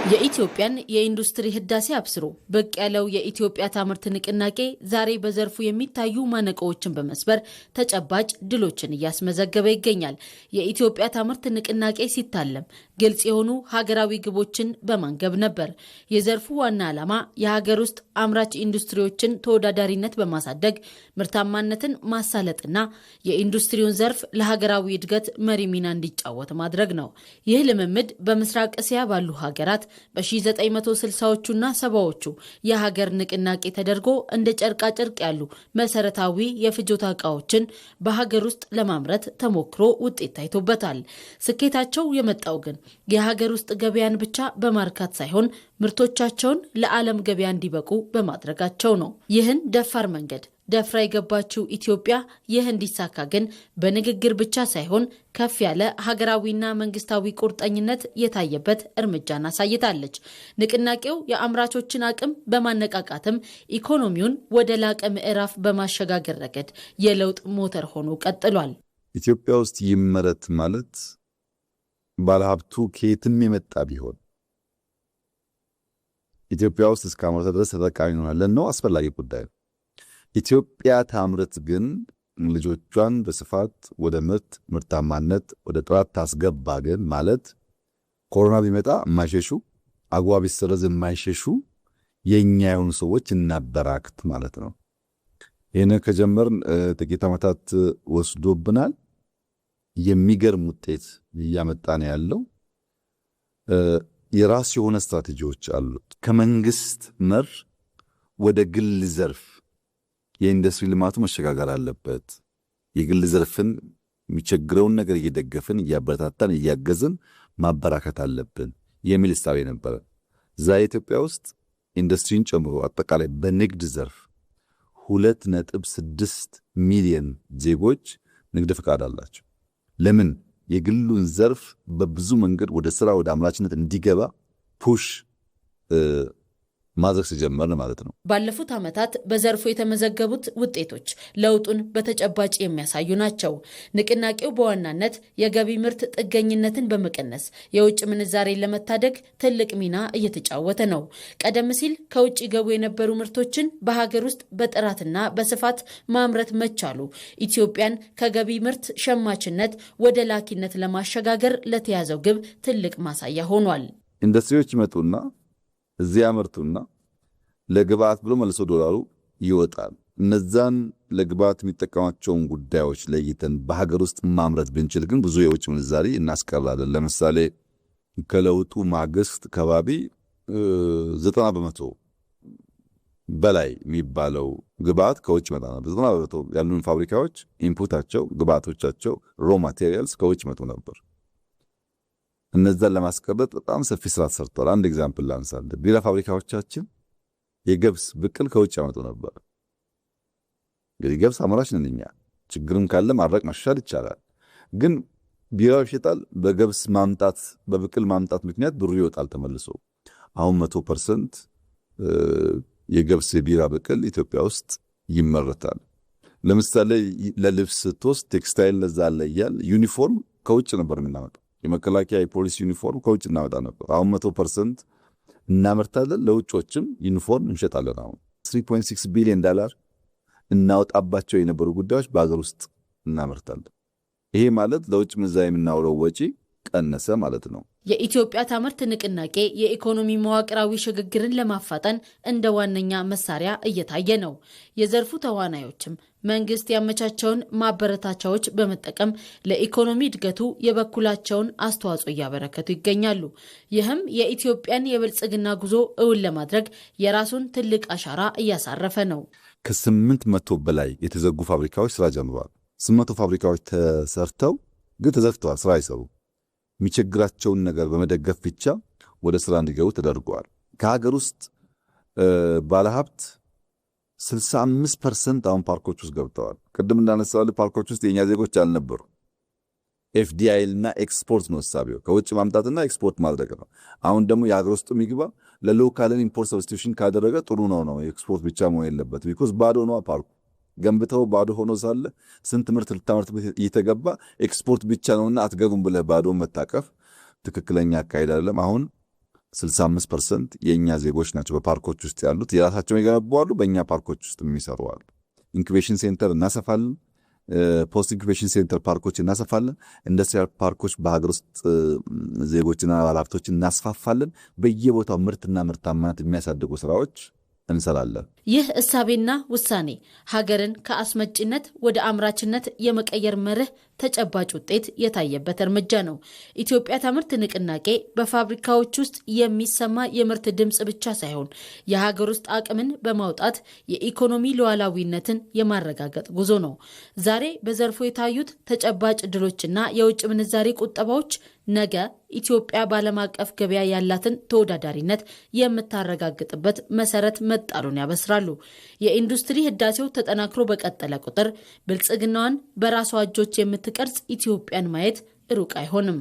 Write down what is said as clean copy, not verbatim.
የኢትዮጵያን የኢንዱስትሪ ህዳሴ አብስሮ በቅ ያለው የኢትዮጵያ ታምርት ንቅናቄ ዛሬ በዘርፉ የሚታዩ ማነቆዎችን በመስበር ተጨባጭ ድሎችን እያስመዘገበ ይገኛል። የኢትዮጵያ ታምርት ንቅናቄ ሲታለም ግልጽ የሆኑ ሀገራዊ ግቦችን በማንገብ ነበር። የዘርፉ ዋና ዓላማ የሀገር ውስጥ አምራች ኢንዱስትሪዎችን ተወዳዳሪነት በማሳደግ ምርታማነትን ማሳለጥና የኢንዱስትሪውን ዘርፍ ለሀገራዊ እድገት መሪ ሚና እንዲጫወት ማድረግ ነው። ይህ ልምምድ በምስራቅ እስያ ባሉ ሀገራት በ1960ዎቹና 70ዎቹ የሀገር ንቅናቄ ተደርጎ እንደ ጨርቃ ጨርቅ ያሉ መሰረታዊ የፍጆታ ዕቃዎችን በሀገር ውስጥ ለማምረት ተሞክሮ ውጤት ታይቶበታል። ስኬታቸው የመጣው ግን የሀገር ውስጥ ገበያን ብቻ በማርካት ሳይሆን ምርቶቻቸውን ለዓለም ገበያ እንዲበቁ በማድረጋቸው ነው። ይህን ደፋር መንገድ ደፍራ የገባችው ኢትዮጵያ ይህ እንዲሳካ ግን በንግግር ብቻ ሳይሆን ከፍ ያለ ሀገራዊና መንግስታዊ ቁርጠኝነት የታየበት እርምጃን አሳይታለች። ንቅናቄው የአምራቾችን አቅም በማነቃቃትም ኢኮኖሚውን ወደ ላቀ ምዕራፍ በማሸጋገር ረገድ የለውጥ ሞተር ሆኖ ቀጥሏል። ኢትዮጵያ ውስጥ ይመረት ማለት ባለሀብቱ ከየትም የመጣ ቢሆን ኢትዮጵያ ውስጥ እስካመረተ ድረስ ተጠቃሚ እንሆናለን ነው አስፈላጊ ጉዳይ። ኢትዮጵያ ታምርት ግን ልጆቿን በስፋት ወደ ምርታማነት ወደ ጥራት ታስገባ ግን ማለት ኮሮና ቢመጣ የማይሸሹ አግዋ ቢሰረዝ የማይሸሹ የኛ የሆኑ ሰዎች እናበራክት ማለት ነው። ይህን ከጀመርን ጥቂት ዓመታት ወስዶብናል። የሚገርም ውጤት እያመጣ ነው ያለው። የራስ የሆነ ስትራቴጂዎች አሉት። ከመንግስት መር ወደ ግል ዘርፍ የኢንዱስትሪ ልማቱ መሸጋገር አለበት። የግል ዘርፍን የሚቸግረውን ነገር እየደገፍን እያበረታታን እያገዝን ማበራከት አለብን የሚል እሳቤ ነበር። ዛሬ ኢትዮጵያ ውስጥ ኢንዱስትሪን ጨምሮ አጠቃላይ በንግድ ዘርፍ 2.6 ሚሊዮን ዜጎች ንግድ ፈቃድ አላቸው። ለምን? የግሉን ዘርፍ በብዙ መንገድ ወደ ስራ ወደ አምራችነት እንዲገባ ፑሽ ማድረግ ሲጀመር ማለት ነው። ባለፉት ዓመታት በዘርፉ የተመዘገቡት ውጤቶች ለውጡን በተጨባጭ የሚያሳዩ ናቸው። ንቅናቄው በዋናነት የገቢ ምርት ጥገኝነትን በመቀነስ የውጭ ምንዛሬን ለመታደግ ትልቅ ሚና እየተጫወተ ነው። ቀደም ሲል ከውጭ ገቡ የነበሩ ምርቶችን በሀገር ውስጥ በጥራትና በስፋት ማምረት መቻሉ ኢትዮጵያን ከገቢ ምርት ሸማችነት ወደ ላኪነት ለማሸጋገር ለተያዘው ግብ ትልቅ ማሳያ ሆኗል። ኢንዱስትሪዎች ይመጡና እዚያ ያመርቱና ለግብአት ብሎ መልሶ ዶላሩ ይወጣል። እነዛን ለግብአት የሚጠቀማቸውን ጉዳዮች ለይተን በሀገር ውስጥ ማምረት ብንችል ግን ብዙ የውጭ ምንዛሪ እናስቀራለን። ለምሳሌ ከለውጡ ማግስት ከባቢ 90% በላይ የሚባለው ግብአት ከውጭ መጣ ነበር። 90% ያሉን ፋብሪካዎች ኢንፑታቸው ግብአቶቻቸው ሮ ማቴሪያልስ ከውጭ መጡ ነበር። እነዛን ለማስቀረጥ በጣም ሰፊ ስራ ተሰርቷል። አንድ ኤግዛምፕል ላንሳለን። ቢራ ፋብሪካዎቻችን የገብስ ብቅል ከውጭ ያመጡ ነበር። እንግዲህ ገብስ አምራች ነን እኛ። ችግርም ካለ ማድረቅ ማሻሻል ይቻላል። ግን ቢራው ይሸጣል። በገብስ ማምጣት በብቅል ማምጣት ምክንያት ብሩ ይወጣል ተመልሶ። አሁን 100% የገብስ የቢራ ብቅል ኢትዮጵያ ውስጥ ይመረታል። ለምሳሌ ለልብስ ስትወስድ ቴክስታይል ለዛ አለያል ዩኒፎርም ከውጭ ነበር የምናመጣው። የመከላከያ የፖሊስ ዩኒፎርም ከውጭ እናመጣ ነበር። አሁን 100% እናመርታለን። ለውጮችም ዩኒፎርም እንሸጣለን። አሁን $3.6 ቢሊዮን እናወጣባቸው የነበሩ ጉዳዮች በአገር ውስጥ እናመርታለን። ይሄ ማለት ለውጭ ምንዛሪ የምናውለው ወጪ ቀነሰ ማለት ነው። የኢትዮጵያ ታምርት ንቅናቄ የኢኮኖሚ መዋቅራዊ ሽግግርን ለማፋጠን እንደ ዋነኛ መሳሪያ እየታየ ነው። የዘርፉ ተዋናዮችም መንግስት ያመቻቸውን ማበረታቻዎች በመጠቀም ለኢኮኖሚ እድገቱ የበኩላቸውን አስተዋጽኦ እያበረከቱ ይገኛሉ። ይህም የኢትዮጵያን የብልጽግና ጉዞ እውን ለማድረግ የራሱን ትልቅ አሻራ እያሳረፈ ነው። ከ800 በላይ የተዘጉ ፋብሪካዎች ስራ ጀምረዋል። 800 ፋብሪካዎች ተሰርተው ግን ተዘግተዋል፣ ስራ አይሰሩ። የሚቸግራቸውን ነገር በመደገፍ ብቻ ወደ ስራ እንዲገቡ ተደርጓል። ከሀገር ውስጥ ባለሀብት 65% አሁን ፓርኮች ውስጥ ገብተዋል። ቅድም እንዳነሳው ፓርኮች ውስጥ የኛ ዜጎች አልነበሩ። ኤፍዲአይ እና ኤክስፖርት ነው ሐሳቢው፣ ከውጭ ማምጣትና ኤክስፖርት ማድረግ ነው። አሁን ደግሞ የሀገር ውስጥ የሚግባ ለሎካልን ኢምፖርት ሰብስቲቱሽን ካደረገ ጥሩ ነው። ኤክስፖርት ብቻ መሆን የለበትም። ቢኮዝ ባዶ ነው ፓርኩ። ገንብተው ባዶ ሆኖ ሳለ ስንት ምርት ልታመርት እየተገባ ኤክስፖርት ብቻ ነውና አትገቡም ብለህ ባዶ መታቀፍ ትክክለኛ አካሄድ አይደለም። አሁን 65% የኛ ዜጎች ናቸው በፓርኮች ውስጥ ያሉት። የራሳቸውን የገነቡ አሉ፣ በእኛ ፓርኮች ውስጥ የሚሰሩ አሉ። ኢንኩቤሽን ሴንተር እናሰፋለን። ፖስት ኢንኩቤሽን ሴንተር ፓርኮች እናሰፋለን። ኢንዱስትሪያል ፓርኮች በሀገር ውስጥ ዜጎችና ባለሀብቶች እናስፋፋለን። በየቦታው ምርትና ምርታማነት የሚያሳድጉ ስራዎች እንሰራለን። ይህ እሳቤና ውሳኔ ሀገርን ከአስመጭነት ወደ አምራችነት የመቀየር መርህ ተጨባጭ ውጤት የታየበት እርምጃ ነው። ኢትዮጵያ ታምርት ንቅናቄ በፋብሪካዎች ውስጥ የሚሰማ የምርት ድምፅ ብቻ ሳይሆን የሀገር ውስጥ አቅምን በማውጣት የኢኮኖሚ ሉዓላዊነትን የማረጋገጥ ጉዞ ነው። ዛሬ በዘርፉ የታዩት ተጨባጭ ድሎችና የውጭ ምንዛሬ ቁጠባዎች ነገ ኢትዮጵያ በዓለም አቀፍ ገበያ ያላትን ተወዳዳሪነት የምታረጋግጥበት መሰረት መጣሉን ያበስራሉ። የኢንዱስትሪ ህዳሴው ተጠናክሮ በቀጠለ ቁጥር ብልጽግናዋን በራሷ እጆች የምትቀርጽ ኢትዮጵያን ማየት ሩቅ አይሆንም።